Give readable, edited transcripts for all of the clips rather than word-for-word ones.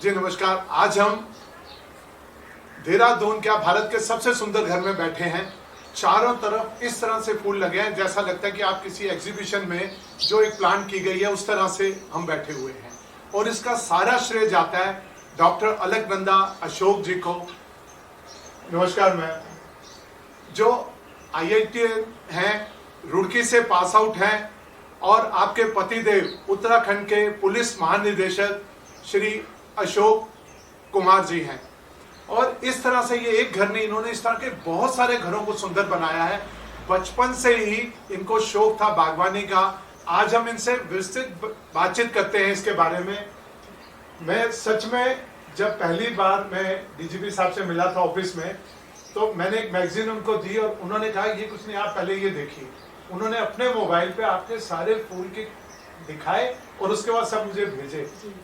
जी नमस्कार। आज हम देहरादून क्या भारत के सबसे सुंदर घर में बैठे हैं। चारों तरफ इस तरह से फूल लगे हैं, जैसा लगता है कि आप किसी एग्जीबिशन में जो एक प्लान की गई है उस तरह से हम बैठे हुए हैं। और इसका सारा श्रेय जाता है डॉक्टर अलकनंदा अशोक जी को। नमस्कार मैम। जो IIT हैं, रुड़की से पास आउट हैं और आपके पतिदेव उत्तराखंड के पुलिस महानिदेशक श्री अशोक कुमार जी हैं। और इस तरह से ये एक घर नहीं, इन्होंने इस तरह के बहुत सारे घरों को सुंदर बनाया है। बचपन से ही इनको शौक था बागवानी का। आज हम इनसे विस्तृत बातचीत करते हैं इसके बारे में। मैं सच में जब पहली बार मैं DGP साहब से मिला था ऑफिस में, तो मैंने एक मैगजीन उनको दी और उन्होंने कहा ये कुछ नहीं, आप पहले ये देखिए। उन्होंने अपने मोबाइल पे आपके सारे फूल के दिखाए और उसके बाद सब मुझे भेजे।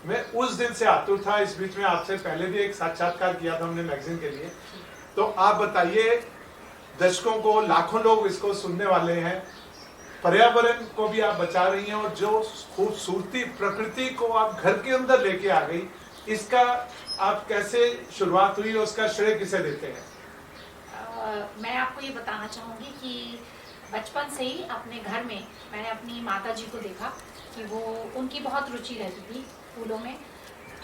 मैं उस दिन से आतुर था। इस बीच में आपसे पहले भी एक साक्षात्कार किया था हमने मैगजीन के लिए। तो आप बताइए, दर्शकों को, लाखों लोग इसको सुनने वाले हैं, पर्यावरण को भी आप बचा रही हैं और जो खूबसूरती प्रकृति को आप घर के अंदर लेके आ गई, इसका आप कैसे शुरुआत हुई और उसका श्रेय किसे देते हैं? मैं आपको ये बताना चाहूँगी कि बचपन से ही अपने घर में मैंने अपनी माता जी को देखा कि वो उनकी बहुत रुचि रहती थी फूलों में।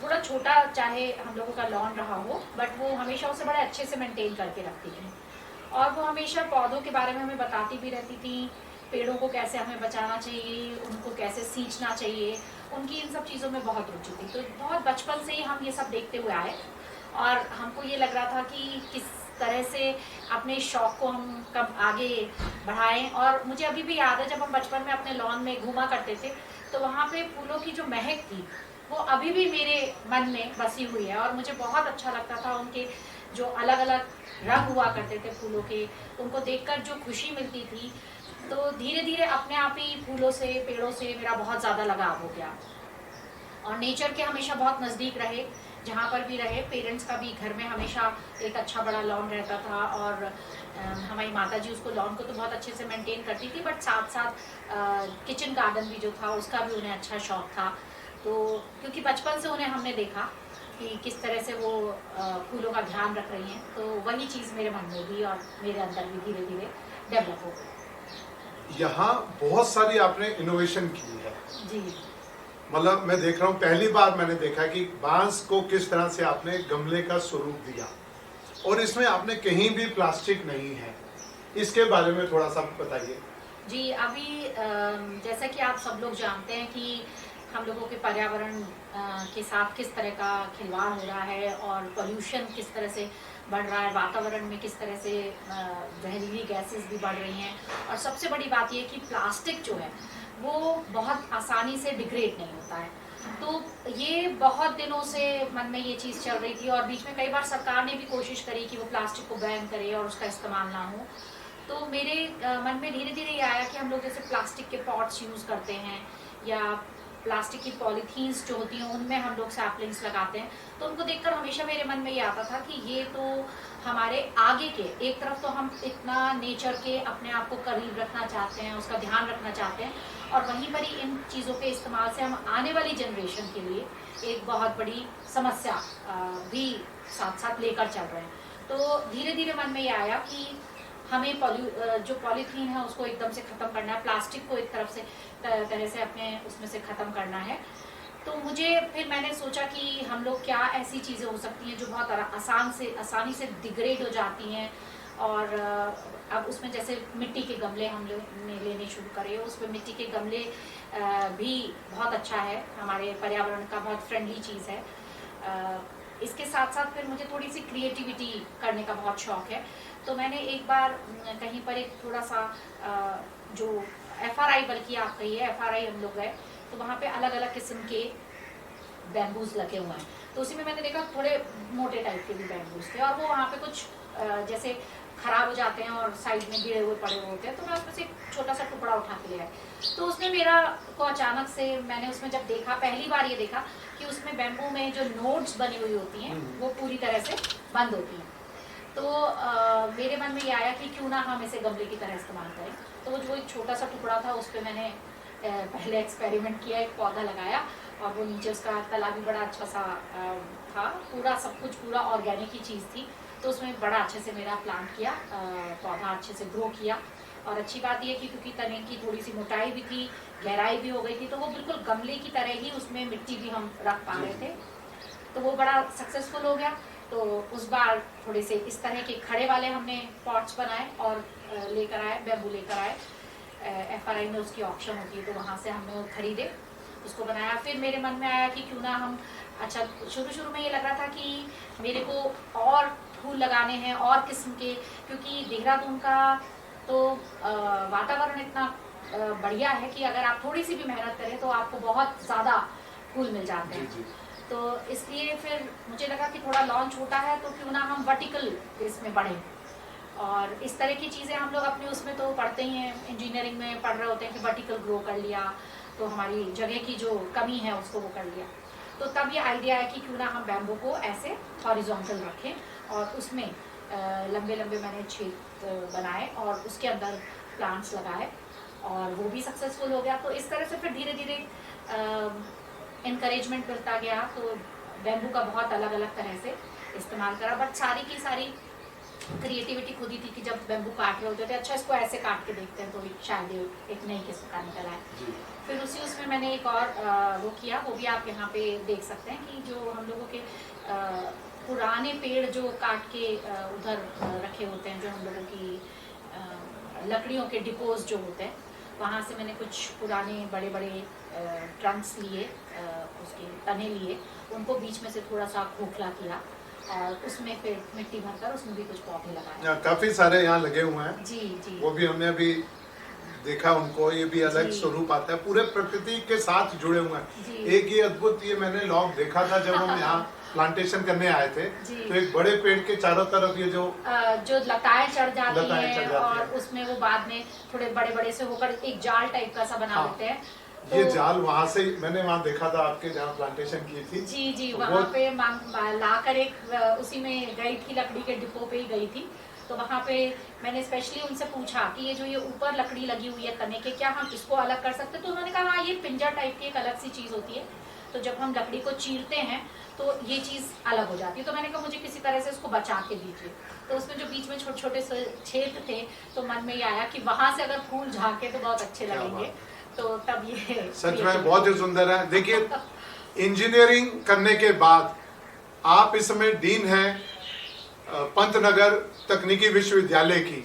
थोड़ा छोटा चाहे हम लोगों का लॉन रहा हो, बट वो हमेशा उसे बड़े अच्छे से मेंटेन करके रखती थी। और वो हमेशा पौधों के बारे में हमें बताती भी रहती थी, पेड़ों को कैसे हमें बचाना चाहिए, उनको कैसे सींचना चाहिए। उनकी इन सब चीज़ों में बहुत रुचि थी। तो बहुत बचपन से ही हम ये सब देखते हुए आए और हमको ये लग रहा था कि किस तरह से अपने शौक को हम कब आगे बढ़ाएं। और मुझे अभी भी याद है, जब हम बचपन में अपने लॉन में घूमा करते थे तो वहाँ पे फूलों की जो महक थी वो अभी भी मेरे मन में बसी हुई है। और मुझे बहुत अच्छा लगता था उनके जो अलग अलग रंग हुआ करते थे फूलों के, उनको देखकर जो खुशी मिलती थी। तो धीरे धीरे अपने आप ही फूलों से, पेड़ों से मेरा बहुत ज़्यादा लगाव हो गया। और नेचर के हमेशा बहुत नज़दीक रहे, जहाँ पर भी रहे। पेरेंट्स का भी घर में हमेशा एक अच्छा बड़ा लॉन रहता था और हमारी माता जी उसको लॉन को तो बहुत अच्छे से मेंटेन करती थी, बट साथ साथ किचन गार्डन भी जो था उसका भी उन्हें अच्छा शौक था। तो क्योंकि बचपन से उन्हें हमने देखा कि किस तरह से वो फूलों का ध्यान रख रही हैं, तो वही चीज़ मेरे मन में भी और मेरे अंदर भी धीरे धीरे डेवलप हो गई। यहाँ बहुत सारी आपने इनोवेशन की है जी। मतलब मैं देख रहा हूँ, पहली बार मैंने देखा कि बांस को किस तरह से आपने गमले का स्वरूप दिया और इसमें आपने कहीं भी प्लास्टिक नहीं है। इसके बारे में थोड़ा सा बताइए। जी, अभी जैसा कि आप सब लोग जानते हैं कि हम लोगों के पर्यावरण के साथ किस तरह का खिलवाड़ हो रहा है और पोल्यूशन किस तरह से बढ़ रहा है, वातावरण में किस तरह से जहरीली गैसेस भी बढ़ रही हैं। और सबसे बड़ी बात यह कि प्लास्टिक जो है वो बहुत आसानी से डिग्रेड नहीं होता है। तो ये बहुत दिनों से मन में ये चीज़ चल रही थी और बीच में कई बार सरकार ने भी कोशिश करी कि वो प्लास्टिक को बैन करे और उसका इस्तेमाल ना हो। तो मेरे मन में धीरे धीरे ये आया कि हम लोग जैसे प्लास्टिक के पॉट्स यूज़ करते हैं या प्लास्टिक की पॉलीथीन्स जो होती हैं उनमें हम लोग सैपलिंग्स लगाते हैं, तो उनको देखकर हमेशा मेरे मन में ये आता था कि ये तो हमारे आगे के, एक तरफ तो हम इतना नेचर के अपने आप को करीब रखना चाहते हैं, उसका ध्यान रखना चाहते हैं, और वहीं पर ही इन चीज़ों के इस्तेमाल से हम आने वाली जनरेशन के लिए एक बहुत बड़ी समस्या भी साथ साथ लेकर चल रहे हैं। तो धीरे धीरे मन में ये आया कि हमें जो पॉलीथीन है उसको एकदम से ख़त्म करना है, प्लास्टिक को एक तरह से अपने उसमें से ख़त्म करना है। तो फिर मैंने सोचा कि हम लोग क्या ऐसी चीज़ें हो सकती हैं जो बहुत आसानी से डिग्रेड हो जाती हैं। और अब उसमें जैसे मिट्टी के गमले हम लोग ने लेने शुरू करे। उसमें मिट्टी के गमले भी बहुत अच्छा है, हमारे पर्यावरण का बहुत फ्रेंडली चीज़ है। इसके साथ साथ फिर मुझे थोड़ी सी क्रिएटिविटी करने का बहुत शौक है। तो मैंने एक बार कहीं पर एक थोड़ा सा जो FRI, बल्कि आप कहिए FRI, हम लोग गए तो वहाँ पे अलग अलग किस्म के बैम्बूज लगे हुए हैं। तो उसी में मैंने देखा थोड़े मोटे टाइप के भी बैम्बूज थे और वो वहाँ पे कुछ जैसे खराब हो जाते हैं और साइड में गिरे हुए पड़े हुए होते हैं। तो मैं उसमें से एक छोटा सा टुकड़ा उठा के ले आई। तो उसने मेरा को अचानक से, मैंने उसमें जब देखा, पहली बार ये देखा कि उसमें बैम्बू में जो नोड्स बनी हुई होती हैं वो पूरी तरह से बंद होती हैं। तो मेरे मन में ये आया कि क्यों ना हम इसे गमले की तरह इस्तेमाल करें। तो जो एक छोटा सा टुकड़ा था उस पर मैंने पहले एक्सपेरिमेंट किया, एक पौधा लगाया और वो नीचे उसका तला भी बड़ा अच्छा सा था, पूरा सब कुछ पूरा ऑर्गेनिक ही चीज़ थी। तो उसमें बड़ा अच्छे से मेरा प्लांट किया, पौधा अच्छे से ग्रो किया। और अच्छी बात यह कि क्योंकि तने की थोड़ी सी मोटाई भी थी, गहराई भी हो गई थी, तो वो बिल्कुल गमले की तरह ही उसमें मिट्टी भी हम रख पा रहे थे, तो वो बड़ा सक्सेसफुल हो गया। तो उस बार थोड़े से इस तरह के खड़े वाले हमने पॉट्स बनाए और लेकर आए, बैम्बू लेकर आए। FRI में उसकी ऑप्शन होती है, तो वहाँ से हमने खरीदे, उसको बनाया। फिर मेरे मन में आया कि क्यों ना हम, अच्छा शुरू में ये लग रहा था कि मेरे को और फूल लगाने हैं और किस्म के, क्योंकि देहरादून का तो वातावरण इतना बढ़िया है कि अगर आप थोड़ी सी भी मेहनत करें तो आपको बहुत ज़्यादा फूल मिल जाते हैं। तो इसलिए फिर मुझे लगा कि थोड़ा लॉन छोटा है, तो क्यों ना हम वर्टिकल इसमें बढ़ें। और इस तरह की चीज़ें हम लोग अपने उसमें तो पढ़ते ही हैं, इंजीनियरिंग में पढ़ रहे होते हैं कि वर्टिकल ग्रो कर लिया तो हमारी जगह की जो कमी है उसको वो कर लिया। तो तब ये आइडिया है कि क्यों ना हम बैम्बू को ऐसे हॉरिजॉन्टल रखें और उसमें लंबे लंबे मैंने छेद बनाए और उसके अंदर प्लांट्स लगाए और वो भी सक्सेसफुल हो गया। तो इस तरह से फिर धीरे धीरे इनकरेजमेंट मिलता गया, तो बैम्बू का बहुत अलग अलग तरह से इस्तेमाल करा। बट सारी की सारी क्रिएटिविटी खुद ही थी कि जब बैम्बू काट रहे होते थे, अच्छा इसको ऐसे काट के देखते हैं तो शायद एक नई किस्म का निकल आए। फिर उसमें मैंने एक और वो किया, वो भी आप यहाँ पे देख सकते हैं कि जो हम लोगों के पुराने पेड़ जो काट के उधर रखे होते हैं, जो हम लोगों की लकड़ियों के डिपोज जो होते हैं, वहाँ से मैंने कुछ पुराने बड़े बड़े ट्रंक्स लिए, उसके तने लिए, उनको बीच में से थोड़ा सा खोखला किया और उसमें फिर मिट्टी भरकर उसमें भी कुछ पौधे लगाए। काफी सारे यहाँ लगे हुए हैं। जी जी, वो भी हमने अभी देखा उनको, ये भी अलग स्वरूप आता है, पूरे प्रकृति के साथ जुड़े हुए हैं। एक ये अद्भुत, ये मैंने लॉग देखा था जब हम यहाँ प्लांटेशन करने आए थे, तो एक बड़े पेड़ के चारों तरफ ये जो लताएं चढ़ जाती हैं और उसमें वो बाद में थोड़े बड़े बड़े से होकर एक जाल टाइप का सा बना लेते हैं। तो ये जाल वहाँ से मैंने वहाँ देखा था आपके जहाँ प्लांटेशन की थी। जी जी, तो वहाँ पे लाकर एक उसी में गई थी, लकड़ी के डिपो पे ही गई थी। तो वहाँ पे मैंने स्पेशली उनसे पूछा कि ये जो ये ऊपर लकड़ी लगी हुई है तने के, क्या हम इसको अलग कर सकते? तो उन्होंने कहा हाँ, ये पिंजर टाइप की एक अलग सी चीज़ होती है, तो जब हम लकड़ी को चीरते हैं तो ये चीज़ अलग हो जाती है। तो मैंने कहा मुझे किसी तरह से इसको बचा के दीजिए। तो उसमें जो बीच में छोटे छोटे छेद थे, तो मन में ये आया कि वहाँ से अगर फूल झांके तो बहुत अच्छे लगेंगे। तो तब ये सच में बहुत ही सुंदर है। देखिए, इंजीनियरिंग करने के बाद आप इस समय डीन हैं पंतनगर तकनीकी विश्वविद्यालय की।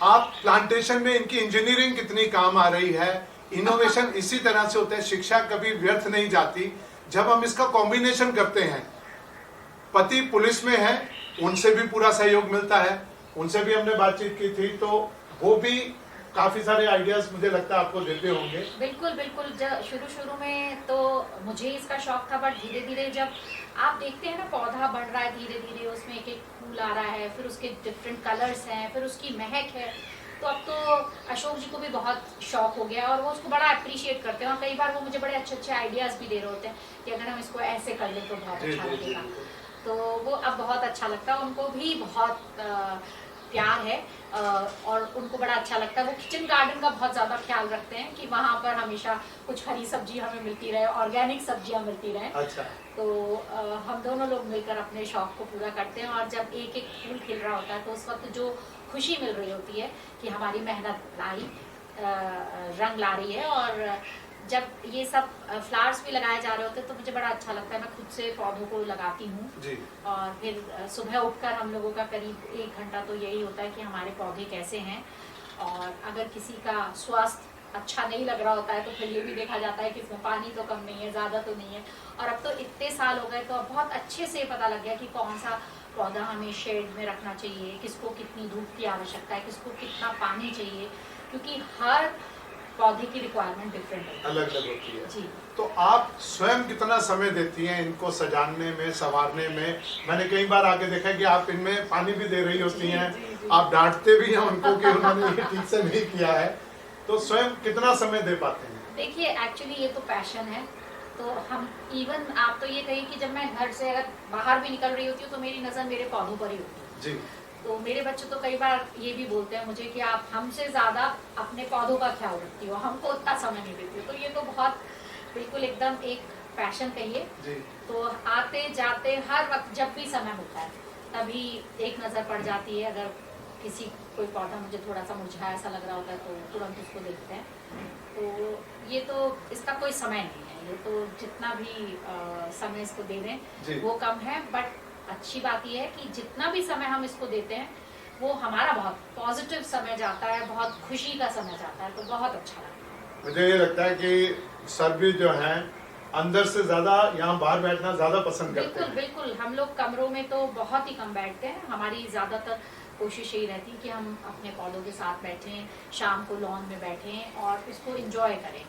आप प्लांटेशन में इनकी इंजीनियरिंग कितनी काम आ रही है। इनोवेशन इसी तरह से होता है, शिक्षा कभी व्यर्थ नहीं जाती जब हम इसका कॉम्बिनेशन करते हैं। पति पुलिस में है, उनसे भी पूरा सहयोग मिलता है, उनसे भी हमने बातचीत की थी, तो वो भी काफी सारे आइडियाज मुझे लगता है आपको देते होंगे। बिल्कुल बिल्कुल, शुरू में तो मुझे इसका शौक था, बट धीरे धीरे जब आप देखते हैं ना पौधा बढ़ रहा है, धीरे धीरे उसमें एक एक फूल आ रहा है, फिर उसके डिफरेंट कलर्स हैं, फिर उसकी महक है, तो अब तो अशोक जी को भी बहुत शौक हो गया और वो उसको बड़ा अप्रिशिएट करते हैं। और कई बार वो मुझे बड़े अच्छे अच्छे आइडियाज भी दे रहे होते हैं कि अगर हम इसको ऐसे कर ले तो बहुत अच्छा लगेगा। तो वो अब बहुत अच्छा लगता है, उनको भी बहुत प्यार है और उनको बड़ा अच्छा लगता है। वो किचन गार्डन का बहुत ज़्यादा ख्याल रखते हैं कि वहाँ पर हमेशा कुछ हरी सब्जी हमें मिलती रहे, ऑर्गेनिक सब्जियाँ मिलती रहे। अच्छा। तो हम दोनों लोग मिलकर अपने शौक को पूरा करते हैं और जब एक एक फूल खिल रहा होता है तो उस वक्त जो खुशी मिल रही होती है कि हमारी मेहनत रंग ला रही है। और जब ये सब फ्लावर्स भी लगाए जा रहे होते हैं तो मुझे बड़ा अच्छा लगता है। मैं खुद से पौधों को लगाती हूँ और फिर सुबह उठकर हम लोगों का करीब 1 घंटा तो यही होता है कि हमारे पौधे कैसे हैं, और अगर किसी का स्वास्थ्य अच्छा नहीं लग रहा होता है तो फिर ये भी देखा जाता है कि इसमें पानी तो कम नहीं है, ज़्यादा तो नहीं है। और अब तो इतने साल हो गए तो अब बहुत अच्छे से पता लग गया कि कौन सा पौधा हमें शेड में रखना चाहिए, किसको कितनी धूप की आवश्यकता है, किसको कितना पानी चाहिए, क्योंकि हर पौधे की रिक्वायरमेंट डिफरेंट है, अलग अलग होती है। जी। तो आप स्वयं कितना समय देती हैं इनको सजाने में, संवारने में? मैंने कई बार आके देखा कि आप इनमें पानी भी दे रही होती हैं, आप डांटते भी हैं उनको कि उन्होंने ये ठीक से नहीं किया है, तो स्वयं कितना समय दे पाते हैं? देखिए, एक्चुअली ये तो पैशन है। तो हम इवन आप तो ये कहिए कि जब मैं घर से अगर बाहर भी निकल रही होती हूँ तो मेरी नज़र मेरे पौधों पर ही होती है। जी। तो मेरे बच्चे तो कई बार ये भी बोलते हैं मुझे कि आप हमसे ज़्यादा अपने पौधों का ख्याल रखती हो, हमको उतना समय नहीं देती हो। तो ये तो बहुत बिल्कुल एकदम एक पैशन कहिए, जी तो आते जाते हर वक्त जब भी समय मिलता है तभी एक नज़र पड़ जाती है। अगर किसी कोई पौधा मुझे थोड़ा सा मुरझाया ऐसा लग रहा होता है तो तुरंत उसको देखते हैं। तो ये तो इसका कोई समय नहीं है, ये तो जितना भी समय इसको दे जी। दें वो कम है। बट अच्छी बात ये है कि जितना भी समय हम इसको देते हैं वो हमारा बहुत पॉजिटिव समय जाता है, बहुत खुशी का समय जाता है, तो बहुत अच्छा लगता है। मुझे ये लगता है कि सभी जो हैं अंदर से ज्यादा यहाँ बाहर बैठना ज्यादा पसंद करते बिल्कुल हैं। बिल्कुल, हम लोग कमरों में तो बहुत ही कम बैठते हैं। हमारी ज्यादातर कोशिश यही रहती है कि हम अपने पौधों के साथ बैठें, शाम को लॉन में बैठें और इसको एंजॉय करें।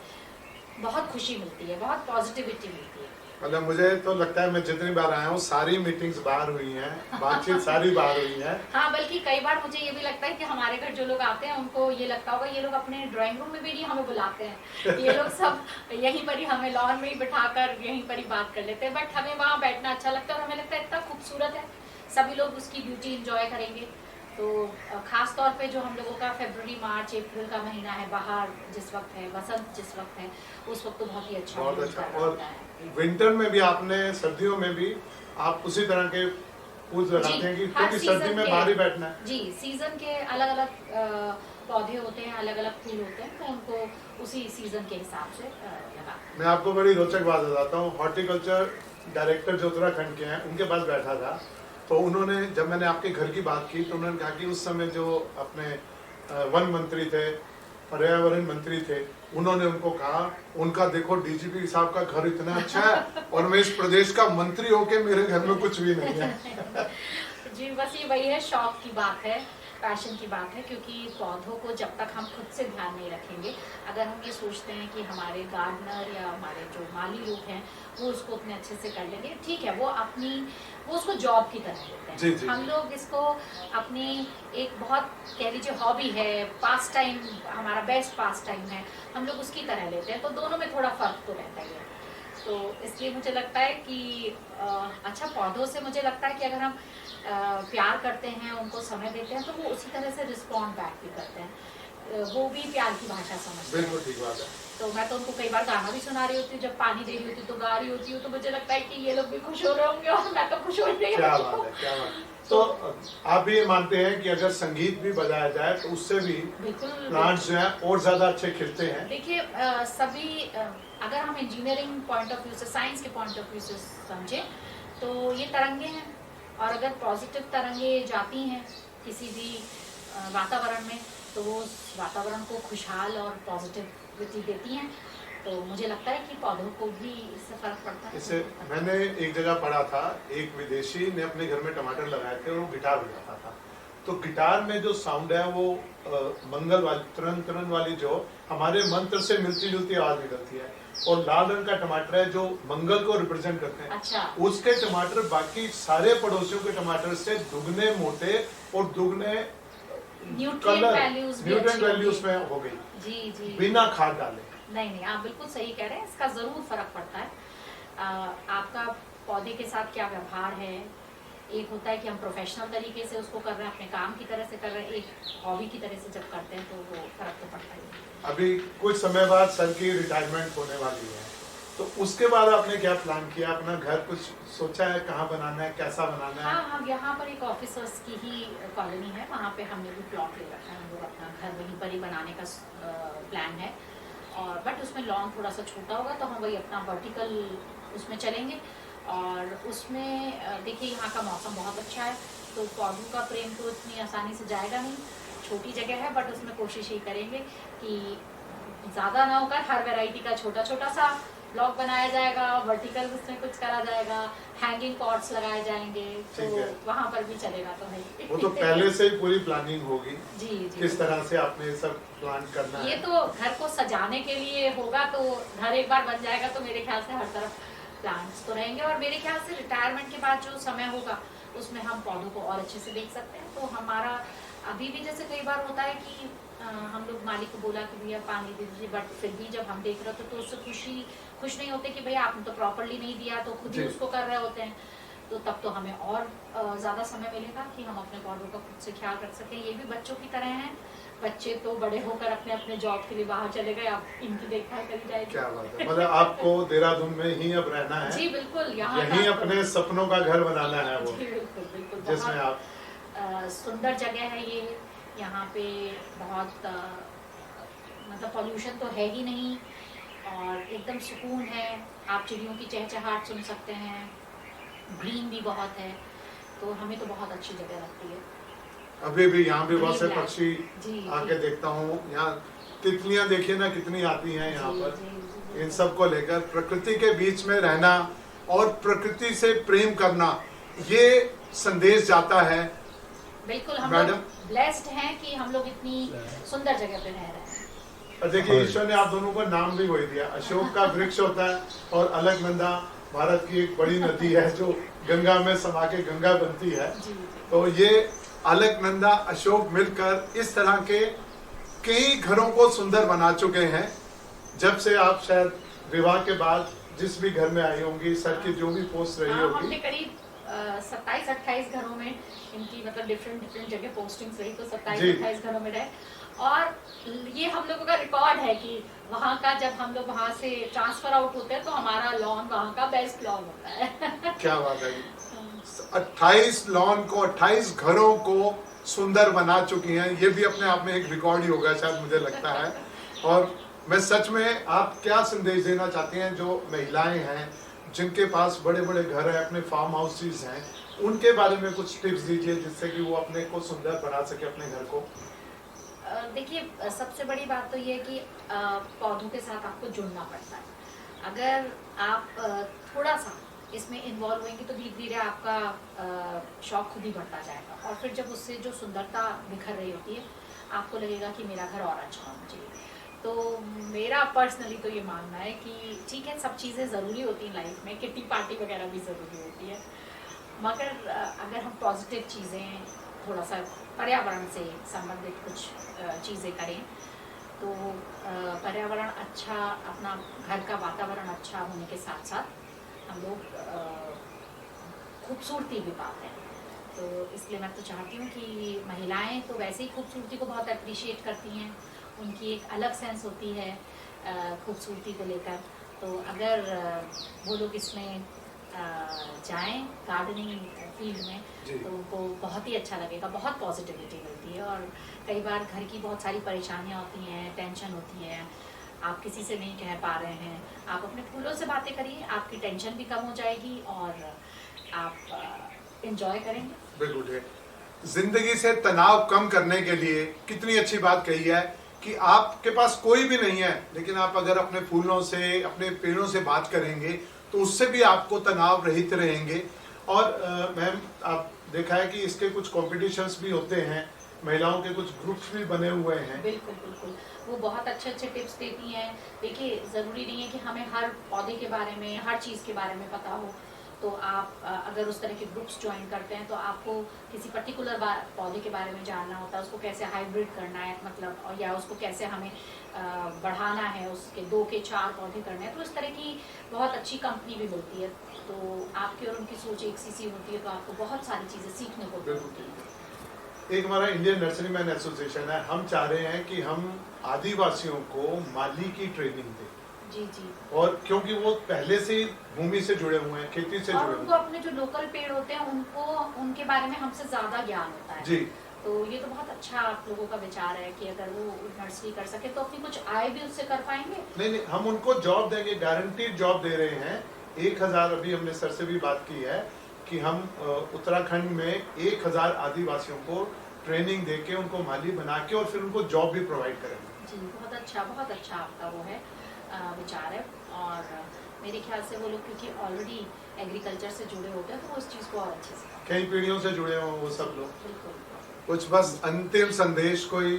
बहुत खुशी मिलती है, बहुत पॉजिटिविटी मिलती है। मतलब मुझे तो लगता है मैं जितनी बार आया हूँ सारी मीटिंग्स बाहर हुई हैं, बातचीत सारी बाहर हुई है। हाँ, बल्कि कई बार मुझे ये भी लगता है कि हमारे घर जो लोग आते हैं उनको ये लगता होगा ये लोग अपने ड्राइंग रूम में भी नहीं हमें बुलाते हैं, ये लोग सब यहीं पर ही हमें लॉन में ही बिठाकर यहीं पर ही बात कर लेते हैं। बट हमें वहाँ बैठना अच्छा लगता है और हमें लगता है इतना खूबसूरत है, सभी लोग उसकी ब्यूटी इंजॉय करेंगे। तो खास तौर पे जो हम लोगों का फरवरी मार्च अप्रैल का महीना है, बाहर जिस वक्त है, बसंत जिस वक्त है, उस वक्त तो बहुत ही अच्छा बहुत feel अच्छा। कर रहा और होता है। विंटर में भी आपने, सर्दियों में भी आप उसी तरह के फूल लगाते हैं कि हर क्योंकि सर्दी सीजन में के- बाहर ही बैठना है। जी, सीजन के अलग अलग पौधे होते हैं, अलग अलग फूल होते हैं, तो उनको उसी सीजन के हिसाब से लगा। मैं आपको बड़ी रोचक बात बताता हूँ। हॉर्टिकल्चर डायरेक्टर जो उत्तराखंड के हैं उनके पास बैठा था, तो उन्होंने जब मैंने आपके घर की बात की तो उन्होंने कहा कि उस समय जो अपने वन मंत्री थे, पर्यावरण मंत्री थे, उन्होंने उनको कहा उनका देखो डीजीपी साहब का घर इतना अच्छा है और मैं इस प्रदेश का मंत्री होके मेरे घर में कुछ भी नहीं है। जी, बस ये वही है, शौक की बात है, पैशन की बात है। क्योंकि पौधों को जब तक हम खुद से ध्यान नहीं रखेंगे, अगर हम ये सोचते हैं कि हमारे गार्डनर या हमारे जो माली लोग हैं वो उसको उतने अच्छे से कर लेंगे, ठीक है, वो उसको जॉब की तरह लेते हैं। जी, जी, हम लोग इसको अपनी एक बहुत कह लीजिए हॉबी है, पास टाइम, हमारा बेस्ट पास टाइम है, हम लोग उसकी तरह लेते हैं। तो दोनों में थोड़ा फर्क तो रहता ही है। तो इसलिए मुझे लगता है कि अच्छा, पौधों से मुझे लगता है कि अगर हम प्यार करते हैं, उनको समय देते हैं, तो वो उसी तरह से रिस्पॉन्ड बैक भी करते हैं। वो भी प्यार की भाषा समझते हैं। बिल्कुल ठीक बात है। तो मैं तो उनको कई बार गाना भी सुना रही होती हूँ, जब पानी दे रही होती हूँ तो गा रही होती हूँ, तो मुझे लगता है कि ये लोग भी खुश हो रहे होंगे और मैं तो खुश हो रही क्या हूँ। बात है, क्या बात है। तो आप भी ये मानते हैं कि अगर संगीत भी बजाया जाए तो उससे भी बिल्कुल प्लांट्स जो हैं और ज्यादा अच्छे खिलते हैं। देखिए, सभी अगर हम इंजीनियरिंग पॉइंट ऑफ व्यू से, साइंस के पॉइंट ऑफ व्यू से समझे तो ये तरंगे हैं, और अगर पॉजिटिव तरंगे जाती हैं किसी भी वातावरण में तो वो उस वातावरण को खुशहाल और पॉजिटिविटी देती हैं। तो मुझे लगता है कि पौधों को भी इससे फर्क पड़ता है। इससे मैंने एक जगह पढ़ा था, एक विदेशी ने अपने घर में टमाटर लगाए थे और वो गिटार बजाता था। तो गिटार में जो साउंड है वो मंगल वाली, तरन तरन वाली, जो हमारे मंत्र से मिलती जुलती आवाज निकलती है। और लाल रंग का टमाटर है जो मंगल को रिप्रेजेंट करते हैं। अच्छा। उसके टमाटर बाकी सारे पड़ोसियों के टमाटर से दुगने मोटे और दुगने न्यूट्रिएंट वैल्यूज में हो गई, जी जी, बिना खाद डाले। नहीं, आप बिल्कुल सही कह रहे हैं, इसका जरूर फर्क पड़ता है। आपका पौधे के साथ क्या व्यवहार है। एक होता है कि हम प्रोफेशनल तरीके से उसको कर रहे हैं, अपने काम की तरह से कर रहे हैं, एक हॉबी की तरह से जब करते हैं तो वो फर्क तो पड़ता ही है। अभी कुछ समय बाद सर की रिटायरमेंट होने वाली है, तो उसके बाद आपने क्या प्लान किया? अपना घर कुछ सोचा है, कहाँ बनाना है, कैसा बनाना है? हाँ, हम यहाँ पर एक ऑफिसर्स की ही कॉलोनी है, वहाँ पे हमने भी प्लॉट ले रखा है। हम लोग अपना घर वहीं पर ही बनाने का प्लान है, और बट उसमें लॉन थोड़ा सा छोटा होगा, तो हम वही अपना वर्टिकल उसमें चलेंगे। और उसमें देखिए यहाँ का मौसम बहुत अच्छा है, तो पौधों का प्रेम तो इतनी आसानी से जाएगा नहीं। छोटी जगह है, बट उसमें कोशिश ही करेंगे कि ज़्यादा ना होकर हर वैरायटी का छोटा छोटा सा ब्लॉक बनाया जाएगा, वर्टिकल उसमें कुछ करा जाएगा, हैंगिंग पॉट्स लगाए जाएंगे, तो वहाँ पर भी चलेगा। तो भाई वो तो पहले से ही पूरी प्लानिंग होगी जी जी, किस तरह से आपने ये सब प्लान करना है। ये तो घर को सजाने के लिए होगा, तो घर एक बार बन जाएगा तो मेरे ख्याल से हर तरफ प्लांट्स तो रहेंगे। और मेरे ख्याल से रिटायरमेंट के बाद जो समय होगा उसमें हम पौधों को और अच्छे से देख सकते हैं। तो हमारा अभी भी जैसे कई बार होता है कि हम लोग मालिक को बोला कि भैया पानी दे दीजिए, बट फिर भी जब हम देख रहे होते तो उससे खुश नहीं होते कि भैया आपने तो प्रॉपरली नहीं दिया, तो खुद ही जी। उसको कर रहे होते हैं। तो तब तो हमें और ज़्यादा समय मिलेगा कि हम अपने पौधों का खुद से ख्याल रख सकें। ये भी बच्चों की तरह हैं, बच्चे तो बड़े होकर अपने अपने जॉब के लिए बाहर चले गए, अब इनकी देखभाल करी जाएगी। क्या बात है, मतलब आपको देहरादून में ही अब रहना है? जी बिल्कुल, यहाँ यही अपने सपनों का घर बनाना है वो। जी बिल्कुल बिल्कुल, जिसमें आप सुंदर जगह है ये। यहाँ पे बहुत मतलब पॉल्यूशन तो है ही नहीं और एकदम सुकून है। आप चिड़ियों की चहचहाट सुन सकते हैं, ग्रीन भी बहुत है, तो हमें तो बहुत अच्छी जगह लगती है। अभी भी यहाँ भी बहुत से Green पक्षी जी, आके देखता हूँ। यहाँ तितलियां देखिए ना कितनी आती हैं यहाँ जी, पर। जी, जी, जी। इन सब को लेकर प्रकृति के बीच में रहना और प्रकृति से प्रेम करना, ये संदेश जाता है। बिल्कुल, हम मैडम? लोग ब्लेस्ड हैं कि हम लोग इतनी सुंदर जगह पे रह रहे हैं। और देखिए ईश्वर ने आप दोनों को नाम भी वही दिया। अशोक का वृक्ष होता है और अलकनंदा भारत की एक बड़ी नदी है जो गंगा में समा के गंगा बनती है। जी, जी। तो ये अलकनंदा अशोक मिलकर इस तरह के कई घरों को सुंदर बना चुके हैं। जब से आप शायद विवाह के बाद जिस भी घर में आई होंगी, सर की जो भी पोस्ट रही हाँ, हमने होगी, करीब 27-28 घरों में इनकी मतलब डिफरेंट जगह पोस्टिंग्स रही, तो जी। 27-28 घरों में रहे। और ये हम लोगों का रिकॉर्ड है कि वहाँ का जब हम लोग वहाँ से ट्रांसफर आउट होते हैं तो हमारा लॉन वहाँ का बेस्ट लॉन होता है। क्या बात है। 28 लॉन को, 28 घरों को सुंदर बना चुकी हैं। ये भी अपने आप में एक रिकॉर्ड ही होगा शायद, मुझे लगता है। और मैं सच में, आप क्या संदेश देना चाहती हैं जो महिलाएं हैं जिनके पास बड़े बड़े घर हैं, अपने फार्म हाउसेज हैं, उनके बारे में कुछ टिप्स दीजिए जिससे कि वो अपने को सुंदर बना सके, अपने घर को। देखिए, सबसे बड़ी बात तो ये है कि पौधों के साथ आपको जुड़ना पड़ता है। अगर आप थोड़ा सा इसमें इन्वॉल्व होंगे तो धीरे धीरे आपका शौक खुद ही बढ़ता जाएगा, और फिर जब उससे जो सुंदरता निखर रही होती है आपको लगेगा कि मेरा घर और अच्छा होना चाहिए। तो मेरा पर्सनली तो ये मानना है कि ठीक है, सब चीज़ें ज़रूरी होती हैं लाइफ में, किट्टी पार्टी वगैरह भी ज़रूरी होती है, मगर अगर हम पॉजिटिव चीज़ें, थोड़ा सा पर्यावरण से संबंधित कुछ चीज़ें करें तो पर्यावरण अच्छा, अपना घर का वातावरण अच्छा होने के साथ साथ हम लोग खूबसूरती भी पाते हैं। तो इसलिए मैं तो चाहती हूँ कि महिलाएं तो वैसे ही खूबसूरती को बहुत अप्रिशिएट करती हैं, उनकी एक अलग सेंस होती है खूबसूरती को लेकर। तो अगर वो लोग इसमें जाएं गार्डनिंग फील्ड में, तो उनको बहुत ही अच्छा लगेगा, बहुत पॉजिटिविटी मिलती है। और कई बार घर की बहुत सारी परेशानियां होती हैं, टेंशन होती है, आप किसी से नहीं कह पा रहे हैं, आप अपने फूलों से बातें करिए, आपकी टेंशन भी कम हो जाएगी और आप एंजॉय करेंगे। बिल्कुल। जिंदगी से तनाव कम करने के लिए कितनी अच्छी बात कही है कि आपके पास कोई भी नहीं है, लेकिन आप अगर अपने फूलों से, अपने पेड़ों से बात करेंगे तो उससे भी आपको तनाव रहित रहेंगे। और मैम, आप देखा है कि इसके कुछ कॉम्पिटिशन्स भी होते हैं, महिलाओं के कुछ ग्रुप्स भी बने हुए हैं। बिल्कुल बिल्कुल, वो बहुत अच्छे अच्छे टिप्स देती हैं। देखिए, ज़रूरी नहीं है कि हमें हर पौधे के बारे में, हर चीज़ के बारे में पता हो। तो आप अगर उस तरह के ग्रुप्स ज्वाइन करते हैं तो आपको किसी पर्टिकुलर पौधे के बारे में जानना होता है, उसको कैसे हाइब्रिड करना है, मतलब, और या उसको कैसे हमें बढ़ाना है, उसके 2 के 4 पौधे करने हैं। तो इस तरह की बहुत अच्छी कंपनी भी मिलती है। तो आपकी और उनकी सोच एक सी होती है, तो आपको बहुत सारी चीज़ें सीखने को मिलती है। एक हमारा इंडियन नर्सरीमैन एसोसिएशन है, हम चाह रहे हैं कि हम आदिवासियों को माली की ट्रेनिंग दें। जी जी। और क्योंकि वो पहले से भूमि से जुड़े हुए हैं, खेती से और जुड़े उनको हुए हैं, अपने जो लोकल पेड़ होते हैं उनको, उनके बारे में हमसे ज्यादा ज्ञान होता है। जी। तो ये तो बहुत अच्छा आप लोगों का विचार है कि अगर वो नर्सरी कर सके तो अपनी कुछ आय भी उससे कर पाएंगे। नहीं, हम उनको जॉब देंगे, गारंटीड जॉब दे रहे हैं। 1000, अभी हमने सर से भी बात की है कि हम उत्तराखंड में 1000 आदिवासियों को ट्रेनिंग देके उनको माली बना के और फिर उनको जॉब भी प्रोवाइड करेंगे। जी, बहुत अच्छा आपका वो है विचार है। और मेरे ख्याल से वो लोग क्योंकि ऑलरेडी एग्रीकल्चर से जुड़े होते हैं तो वो इस चीज़ को और अच्छे से कई पीढ़ियों से जुड़े हुए वो सब लोग। बिल्कुल। कुछ बस अंतिम संदेश कोई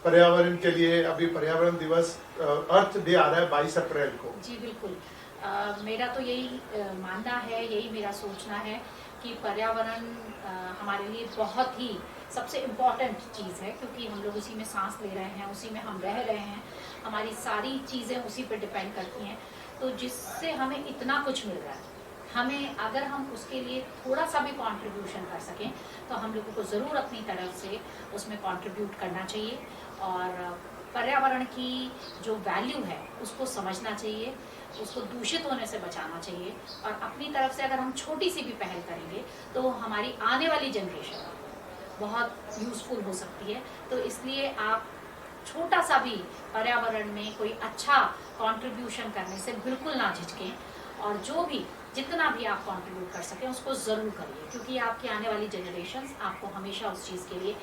पर्यावरण के लिए, अभी पर्यावरण दिवस, अर्थ डे आ रहा है 22 अप्रैल को। जी बिल्कुल, मेरा तो यही मानना है, यही मेरा सोचना है कि पर्यावरण हमारे लिए बहुत ही सबसे इम्पॉर्टेंट चीज़ है, क्योंकि हम लोग उसी में सांस ले रहे हैं, उसी में हम रह रहे हैं, हमारी सारी चीज़ें उसी पर डिपेंड करती हैं। तो जिससे हमें इतना कुछ मिल रहा है, हमें अगर हम उसके लिए थोड़ा सा भी कंट्रीब्यूशन कर सकें तो हम लोगों को ज़रूर अपनी तरफ से उसमें कंट्रीब्यूट करना चाहिए और पर्यावरण की जो वैल्यू है उसको समझना चाहिए, उसको दूषित होने से बचाना चाहिए और अपनी तरफ से अगर हम छोटी सी भी पहल करेंगे तो हमारी आने वाली जनरेशन बहुत यूज़फुल हो सकती है। तो इसलिए आप छोटा सा भी पर्यावरण में कोई अच्छा कंट्रीब्यूशन करने से बिल्कुल ना झिझकें और जो भी जितना भी आप कंट्रीब्यूट कर सकें उसको ज़रूर करिए, क्योंकि आपकी आने वाली जनरेशन्स आपको हमेशा उस चीज़ के लिए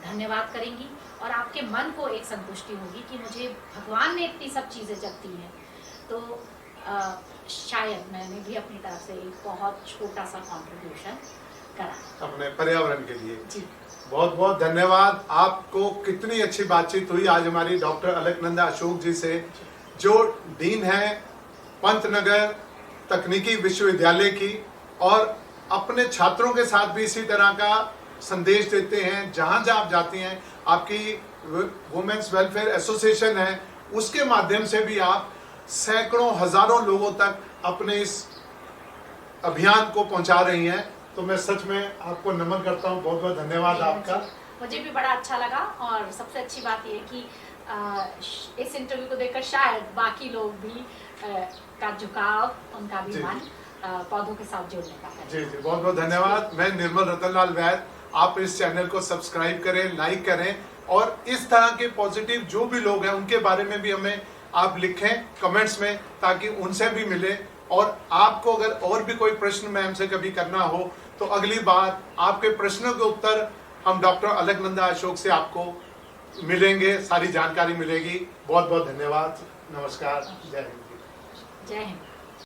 धन्यवाद करेंगी और आपके मन को एक संतुष्टि होगी कि मुझे भगवान ने इतनी सब चीज़ें जब दी हैं तो शायद मैंने भी अपनी तरफ से एक बहुत छोटा सा कंट्रीब्यूशन करा अपने पर्यावरण के लिए। जी बहुत बहुत धन्यवाद। आपको कितनी अच्छी बातचीत हुई आज हमारी डॉक्टर अलकनंदा अशोक जी से, जो डीन है पंतनगर तकनीकी विश्वविद्यालय की और अपने छात्रों के साथ भी इसी तरह का संदेश देते हैं। जहां जहां आप जाती हैं, आपकी वुमेन्स वेलफेयर एसोसिएशन है, उसके माध्यम से भी आप सैकड़ों हजारों लोगों तक अपने इस अभियान को पहुंचा रही हैं। तो मैं सच में आपको नमन करता हूं, बहुत बहुत धन्यवाद आपका। मुझे भी बड़ा अच्छा लगा और सबसे अच्छी बात यह है कि इस इंटरव्यू को देखकर शायद बाकी लोग भी का झुकाव, उनका भी मन पौधों के साथ जुड़ने का है। जी जी, बहुत बहुत धन्यवाद। मैं निर्मल रतनलाल वैद। आप इस चैनल को सब्सक्राइब करें, लाइक करें और इस तरह के पॉजिटिव जो भी लोग हैं उनके बारे में भी हमें आप लिखें कमेंट्स में, ताकि उनसे भी मिले। और आपको अगर और भी कोई प्रश्न मैम से कभी करना हो तो अगली बार आपके प्रश्नों के उत्तर हम डॉक्टर अलकनंदा अशोक से आपको मिलेंगे, सारी जानकारी मिलेगी। बहुत बहुत धन्यवाद। नमस्कार। जय हिंद। जय हिंद।